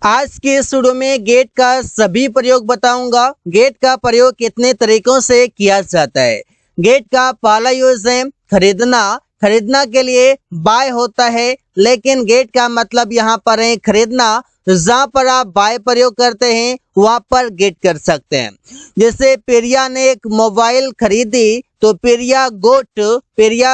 आज के इस वीडियो में गेट का सभी प्रयोग बताऊंगा। गेट का प्रयोग कितने तरीकों से किया जाता है। गेट का पहला यूज है खरीदना। खरीदना के लिए बाय होता है, लेकिन गेट का मतलब यहाँ पर है खरीदना। जहाँ पर आप बाय प्रयोग करते हैं वहां पर गेट कर सकते हैं। जैसे प्रिया ने एक मोबाइल खरीदी तो प्रिया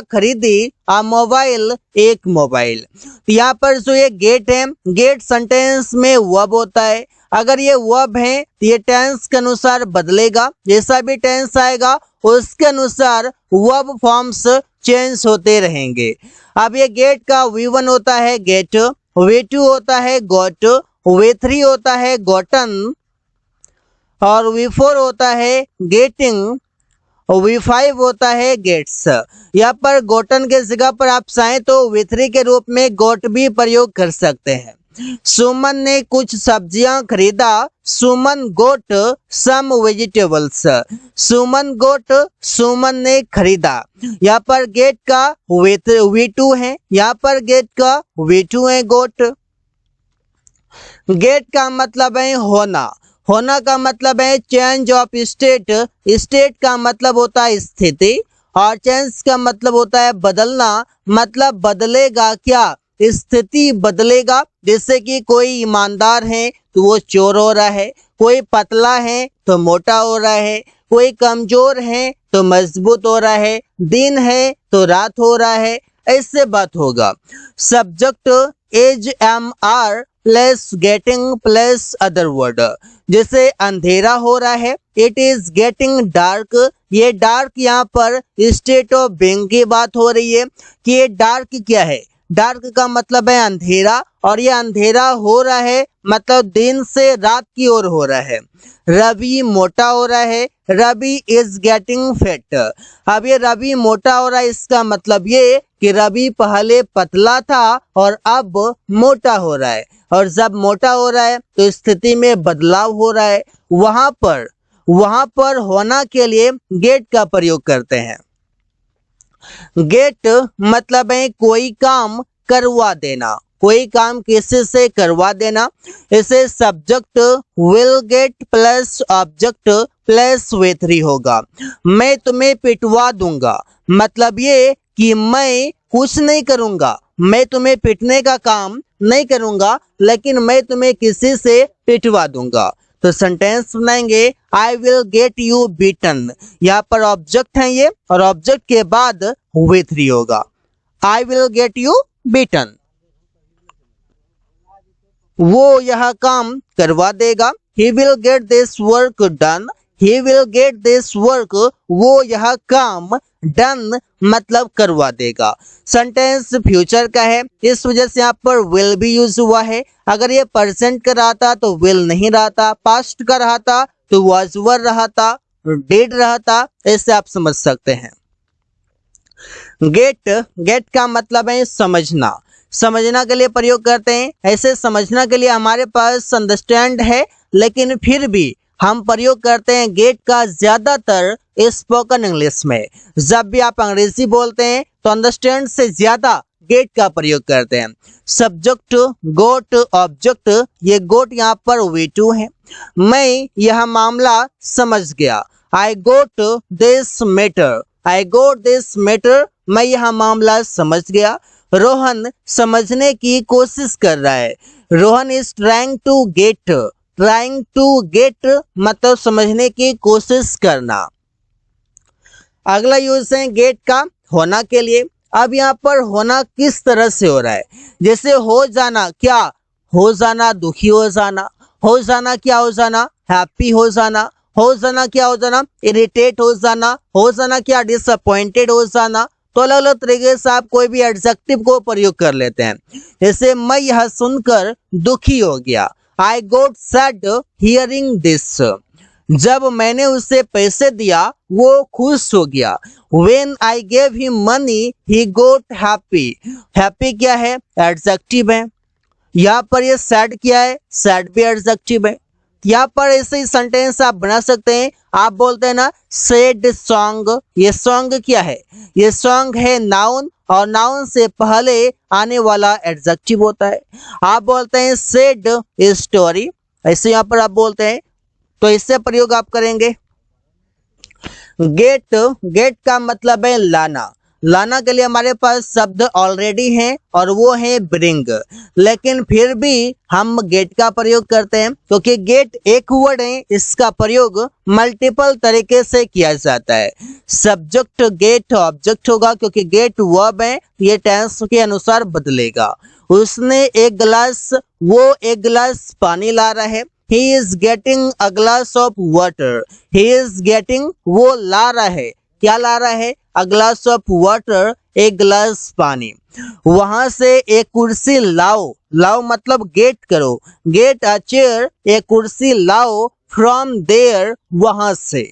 खरीदी आ मोबाइल, एक मोबाइल। तो यहाँ पर जो ये गेट है, गेट सेंटेंस में वर्ब होता है। अगर ये वर्ब है तो ये टेंस के अनुसार बदलेगा। जैसा भी टेंस आएगा उसके अनुसार वर्ब फॉर्म्स चेंज होते रहेंगे। अब ये गेट का V1 होता है गेट, V2 होता है गोट, V3 होता है गोटन और V4 होता है गेटिंग, V5 होता है गेट्स। यहाँ पर गोटन के जगह पर आप चाहें तो V3 के रूप में गोट भी प्रयोग कर सकते हैं। सुमन ने कुछ सब्जियां खरीदा। सुमन गोट सम वेजिटेबल्स। सुमन ने खरीदा। यहाँ पर गेट का V2 है, यहाँ पर गेट का V2 है गोट। गेट का मतलब है होना। होना का मतलब है चेंज ऑफ स्टेट। स्टेट का मतलब होता है स्थिति और चेंज का मतलब होता है बदलना। मतलब बदलेगा क्या, स्थिति बदलेगा। जैसे कि कोई ईमानदार है तो वो चोर हो रहा है, कोई पतला है तो मोटा हो रहा है, कोई कमजोर है तो मजबूत हो रहा है, दिन है तो रात हो रहा है, ऐसे बात होगा। Subject is M R plus getting plus other word. जैसे अंधेरा हो रहा है, इट इज गेटिंग डार्क। ये डार्क यहाँ पर स्टेट ऑफ बीइंग की बात हो रही है कि ये डार्क क्या है। डार्क का मतलब है अंधेरा और ये अंधेरा हो रहा है मतलब दिन से रात की ओर हो रहा है। रवि मोटा हो रहा है, रवि इज गेटिंग फैट। अब ये रवि मोटा हो रहा है, इसका मतलब ये कि रवि पहले पतला था और अब मोटा हो रहा है। और जब मोटा हो रहा है तो स्थिति में बदलाव हो रहा है। वहां पर होना के लिए गेट का प्रयोग करते हैं। गेट मतलब है कोई काम करवा देना, कोई काम किसी से करवा देना। इसे subject will get plus object plus V3 होगा। मैं तुम्हें पिटवा दूंगा, मतलब ये कि मैं कुछ नहीं करूंगा, मैं तुम्हें पिटने का काम नहीं करूंगा, लेकिन मैं तुम्हें किसी से पिटवा दूंगा। तो सेंटेंस बनाएंगे आई विल गेट यू बीटन। यहाँ पर ऑब्जेक्ट है ये और ऑब्जेक्ट के बाद V3 होगा। आई विल गेट यू बीटन, वो यह काम करवा देगा। He will get this work done. He will get this work, वो यह काम डन मतलब करवा देगा। सेंटेंस फ्यूचर का है, इस वजह से यहाँ पर विल भी यूज हुआ है। अगर ये प्रेजेंट का रहा था तो विल नहीं रहा था, पास्ट का रहा था तो वाज वर रहा था, डिड रहा था, ऐसे आप समझ सकते हैं। गेट का मतलब है समझना। समझना के लिए प्रयोग करते हैं। ऐसे समझना के लिए हमारे पास अंडरस्टैंड है, लेकिन फिर भी हम प्रयोग करते हैं गेट का ज्यादातर स्पोकन इंग्लिश में। जब भी आप अंग्रेजी बोलते हैं तो अंडरस्टैंड से ज्यादा गेट का प्रयोग करते हैं। सब्जेक्ट गोट ऑब्जेक्ट, ये गोट यहाँ पर V2 है। मैं यह मामला समझ गया। I got this matter. I got this matter, मैं यह मामला समझ गया। रोहन समझने की कोशिश कर रहा है। Rohan is trying to get. Trying to get मतलब समझने की कोशिश करना। अगला यूज है गेट का होना के लिए। अब यहाँ पर होना किस तरह से हो रहा है। जैसे हो जाना, क्या हो जाना, दुखी हो जाना क्या हो जाना, हैप्पी हो जाना क्या हो जाना, इरिटेट हो जाना क्या डिसअपॉइंटेड हो जाना। तो अलग अलग तरीके से आप कोई भी एडजेक्टिव को प्रयोग कर लेते हैं। जैसे मैं यह सुनकर दुखी हो गया। I goat sad hearing this. जब मैंने उसे पैसे दिया वो खुश हो गया। When I gave him money, he got happy. Happy क्या है, एडजेक्टिव है। यहाँ पर ये सैड क्या है, सैड भी एडजेक्टिव है। यहाँ पर ऐसे ही सेंटेंस आप बना सकते हैं। आप बोलते हैं ना सेड सॉन्ग, ये सॉन्ग क्या है? ये सॉन्ग है नाउन, और नाउन से पहले आने वाला एडजेक्टिव होता है। आप बोलते हैं सेड स्टोरी, ऐसे यहाँ पर आप बोलते हैं, तो इससे प्रयोग आप करेंगे। गेट, गेट का मतलब है लाना। लाना के लिए हमारे पास शब्द ऑलरेडी हैं और वो है ब्रिंग, लेकिन फिर भी हम गेट का प्रयोग करते हैं क्योंकि गेट एक वर्ड है, इसका प्रयोग मल्टीपल तरीके से किया जाता है। सब्जेक्ट गेट ऑब्जेक्ट होगा क्योंकि गेट वर्ब है, ये टेंस के अनुसार बदलेगा। उसने एक गिलास, वो एक गिलास पानी ला रहा है। He is getting a glass of water. He is getting, वो ला रहा है, क्या ला रहा है? A glass of water, एक गिलास पानी। वहां से एक कुर्सी लाओ, लाओ मतलब गेट करो, गेट अ चेयर, एक कुर्सी लाओ, फ्रॉम देयर, वहां से।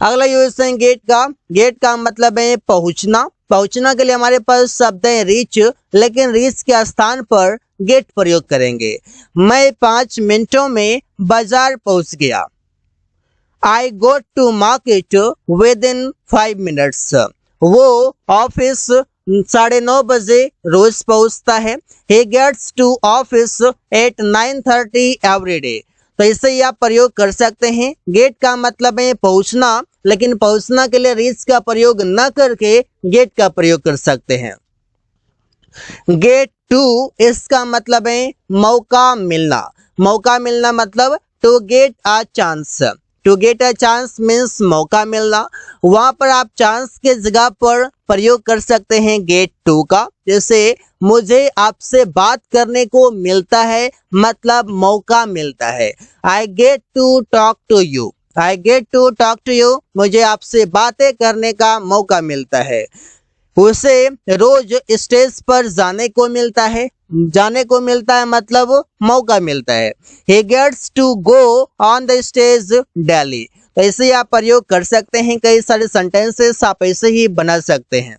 अगला यूज है गेट का। गेट का मतलब है पहुंचना। पहुंचना के लिए हमारे पास शब्द है रीच, लेकिन रीच के स्थान पर गेट प्रयोग करेंगे। मैं 5 मिनटों में बाजार पहुंच गया। I got to market with in 5 minutes. वो ऑफिस 9:30 बजे रोज पहुंचता है। He gets to office at 9:30 every day. तो इसे ही आप प्रयोग कर सकते हैं। गेट का मतलब है पहुंचना, लेकिन पहुंचना के लिए रीच का प्रयोग न करके गेट का प्रयोग कर सकते हैं। गेट टू, इसका मतलब है मौका मिलना। मौका मिलना मतलब to get a chance. To get a chance means मौका मिलना। वहां पर आप चांस के जगह पर प्रयोग कर सकते हैं गेट टू का। जैसे मुझे आपसे बात करने को मिलता है, मतलब मौका मिलता है। I get to talk to you. I get to talk to you, मुझे आपसे बातें करने का मौका मिलता है। उसे रोज स्टेज पर जाने को मिलता है। जाने को मिलता है मतलब मौका मिलता है। He gets to go on the stage daily। तो ऐसे आप प्रयोग कर सकते हैं। कई सारे सेंटेंसेस आप ऐसे ही बना सकते हैं।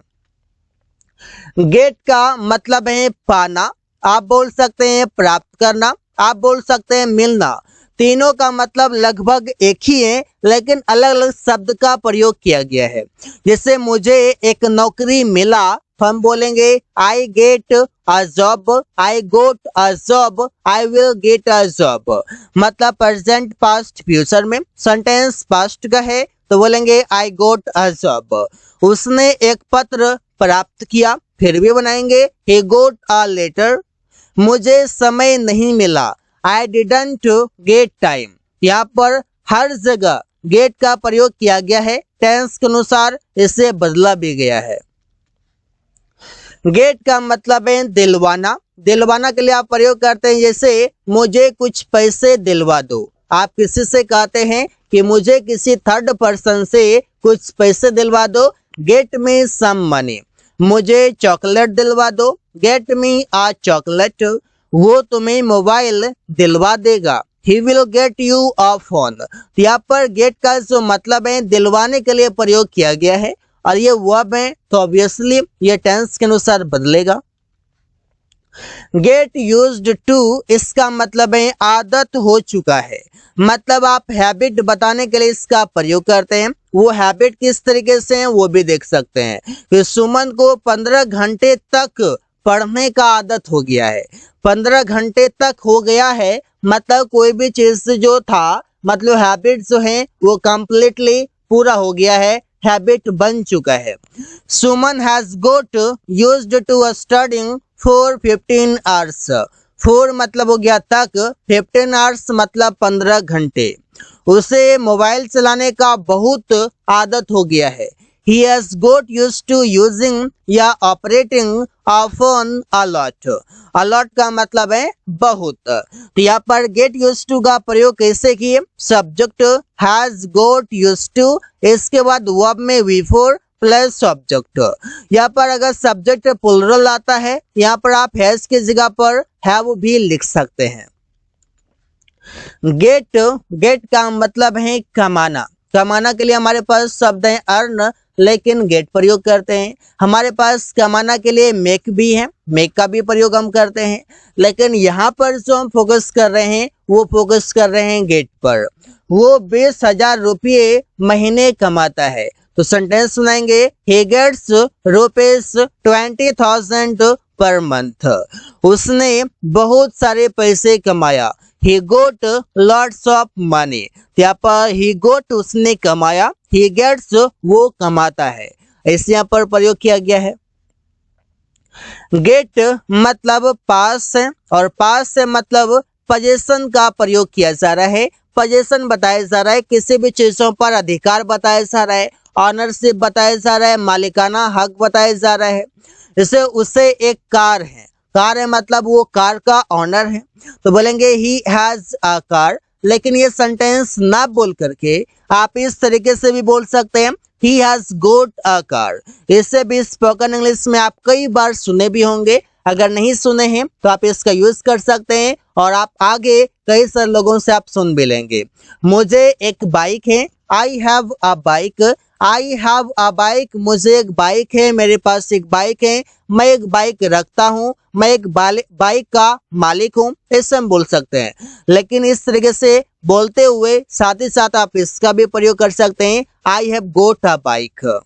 गेट का मतलब है पाना। आप बोल सकते हैं प्राप्त करना, आप बोल सकते हैं मिलना। तीनों का मतलब लगभग एक ही है, लेकिन अलग अलग शब्द का प्रयोग किया गया है। जैसे मुझे एक नौकरी मिला, हम बोलेंगे I get a job, I got a job, I will get a job. मतलब प्रेजेंट पास्ट फ्यूचर में। सेंटेंस पास्ट का है तो बोलेंगे आई गोट अ जॉब। उसने एक पत्र प्राप्त किया, फिर भी बनाएंगे ही गोट अ लेटर। मुझे समय नहीं मिला, आई डिडंट गेट टाइम। यहाँ पर हर जगह गेट का प्रयोग किया गया है, टेंस के अनुसार इसे बदला भी गया है। गेट का मतलब है दिलवाना। दिलवाना के लिए आप प्रयोग करते हैं, जैसे मुझे कुछ पैसे दिलवा दो। आप किसी से कहते हैं कि मुझे किसी थर्ड पर्सन से कुछ पैसे दिलवा दो, गेट मी सम मनी। मुझे चॉकलेट दिलवा दो, गेट मी अ चॉकलेट। वो तुम्हें मोबाइल दिलवा देगा, he will get you a phone. तो यहाँ पर गेट का जो मतलब है दिलवाने के लिए प्रयोग किया गया है, और ये वर्ब है तो ऑब्वियसली ये टेंस के अनुसार बदलेगा। गेट यूज्ड टू, इसका मतलब है आदत हो चुका है। मतलब आप हैबिट बताने के लिए इसका प्रयोग करते हैं। वो हैबिट किस तरीके से है वो भी देख सकते हैं कि सुमन को 15 घंटे तक पढ़ने का आदत हो गया है। 15 घंटे तक हो गया है मतलब कोई भी चीज जो था, मतलब हैबिट जो है वो कंप्लीटली पूरा हो गया है, हैबिट बन चुका है। Suman has got used to studying for 15 hours. 4 मतलब हो गया तक, 15 आवर्स मतलब 15 घंटे। उसे मोबाइल चलाने का बहुत आदत हो गया है। He has got used to using या operating a phone a lot। A lot का मतलब है बहुत। तो यहाँ पर get used to का प्रयोग कैसे किए? Subject has got used to, इसके बाद वर्ब में V4 प्लस सब्जेक्ट। यहाँ पर अगर सब्जेक्ट प्लुरल आता है, यहाँ पर आप हैज की जगह पर हैव भी लिख सकते हैं। गेट, गेट का मतलब है कमाना। कमाना के लिए हमारे पास शब्द है अर्न। लेकिन गेट प्रयोग करते हैं। हमारे पास कमाना के लिए मेक भी है, मेक का भी प्रयोग हम करते हैं, लेकिन यहाँ पर जो हम फोकस कर रहे हैं वो फोकस कर रहे हैं गेट पर। वो 20,000 रुपये महीने कमाता है। तो सेंटेंस सुनाएंगे, ही गेट्स ₹20,000 पर मंथ। उसने बहुत सारे पैसे कमाया। ही गोट लॉट्स ऑफ मनी। यहाँ पर ही गोट उसने कमाया, ही गेट्स वो कमाता है, ऐसे यहाँ पर प्रयोग किया गया है। गेट मतलब पास है और पास से मतलब पोजेशन का प्रयोग किया जा रहा है। पोजेशन बताया जा रहा है, किसी भी चीजों पर अधिकार बताया जा रहा है, ऑनरशिप बताया जा रहा है, मालिकाना हक बताया जा रहा है। जैसे उसे एक कार है, कार है मतलब वो कार का ऑनर है, तो बोलेंगे ही हैज अ कार। लेकिन ये सेंटेंस ना बोल करके आप इस तरीके से भी बोल सकते हैं, he has goat a car. इसे भी स्पोकन इंग्लिश में आप कई बार सुने भी होंगे, अगर नहीं सुने हैं तो आप इसका यूज कर सकते हैं और आप आगे कई सारे लोगों से आप सुन भी लेंगे। मुझे एक बाइक है, I have a bike. I have a bike, मुझे एक बाइक है, मेरे पास एक बाइक है, मैं एक बाइक रखता हूँ, मैं एक बाइक का मालिक हूँ, ऐसे हम बोल सकते हैं। लेकिन इस तरीके से बोलते हुए साथ ही साथ आप इसका भी प्रयोग कर सकते हैं, I have got a bike.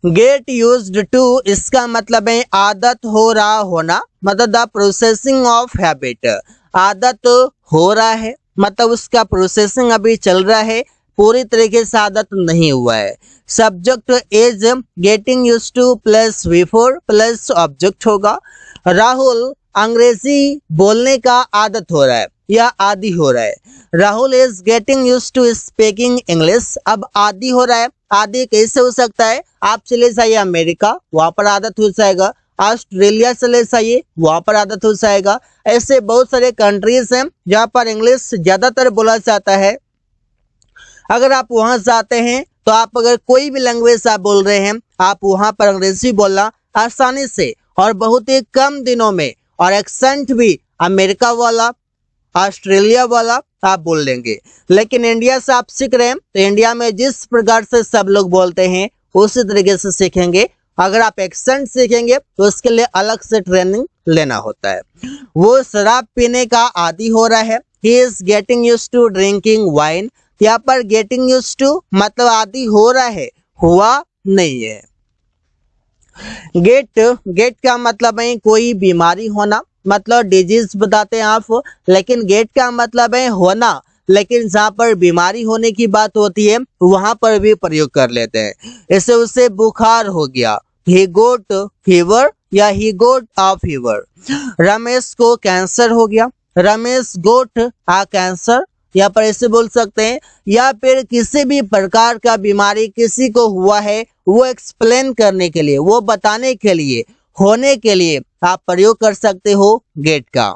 Get used to, इसका मतलब है आदत हो रहा होना, मतलब द प्रोसेसिंग ऑफ हैबिट। आदत हो रहा है मतलब उसका प्रोसेसिंग अभी चल रहा है, पूरी तरीके से आदत नहीं हुआ है। Subject is getting used two plus before plus object होगा। राहुल अंग्रेजी बोलने का आदत हो रहा है या आदी हो रहा है। Rahul is getting used to speaking English. अब आदी हो रहा है, आदि कैसे हो सकता है? आप चले जाइए अमेरिका, वहां पर आदत हो जाएगा। ऑस्ट्रेलिया चले जाइए, वहां पर आदत हो जाएगा। ऐसे बहुत सारे कंट्रीज हैं जहाँ पर इंग्लिश ज्यादातर बोला जाता है। अगर आप वहां जाते हैं तो आप अगर कोई भी लैंग्वेज आप बोल रहे हैं, आप वहां पर अंग्रेजी बोलना आसानी से और बहुत ही कम दिनों में, और एक्सेंट भी अमेरिका वाला, ऑस्ट्रेलिया वाला आप बोल लेंगे। लेकिन इंडिया से आप सीख रहे हैं तो इंडिया में जिस प्रकार से सब लोग बोलते हैं उसी तरीके से सीखेंगे। अगर आप एक्सेंट सीखेंगे तो उसके लिए अलग से ट्रेनिंग लेना होता है। वो शराब पीने का आदी हो रहा है, he is getting used to drinking wine. यहाँ पर गेटिंग यूज्ड टू मतलब आदी हो रहा है, हुआ नहीं है। गेट का मतलब है कोई बीमारी होना, मतलब डिजीज बताते हैं आप, लेकिन गेट का मतलब है होना। लेकिन जहाँ पर बीमारी होने की बात होती है वहां पर भी प्रयोग कर लेते हैं। ऐसे उसे बुखार हो गया, ही गोट फीवर या ही गोट अ फीवर। रमेश को कैंसर हो गया, रमेश गोट अ कैंसर। यहाँ पर ऐसे बोल सकते हैं। या फिर किसी भी प्रकार का बीमारी किसी को हुआ है, वो एक्सप्लेन करने के लिए, वो बताने के लिए, होने के लिए आप प्रयोग कर सकते हो गेट का।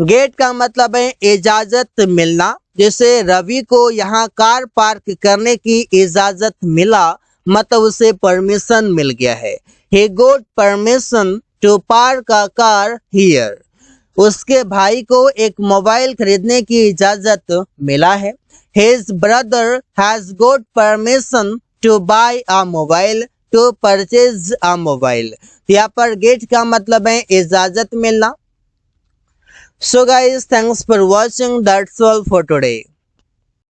गेट का मतलब है इजाजत मिलना। जैसे रवि को यहाँ कार पार्क करने की इजाजत मिला, मतलब उसे परमिशन मिल गया है। He got permission to park a car here. उसके भाई को एक मोबाइल खरीदने की इजाजत मिला है। His brother has got permission to buy a mobile, to purchase a mobile। यहाँ पर गेट का मतलब है इजाजत मिलना। So guys, thanks for watching. That's all for today.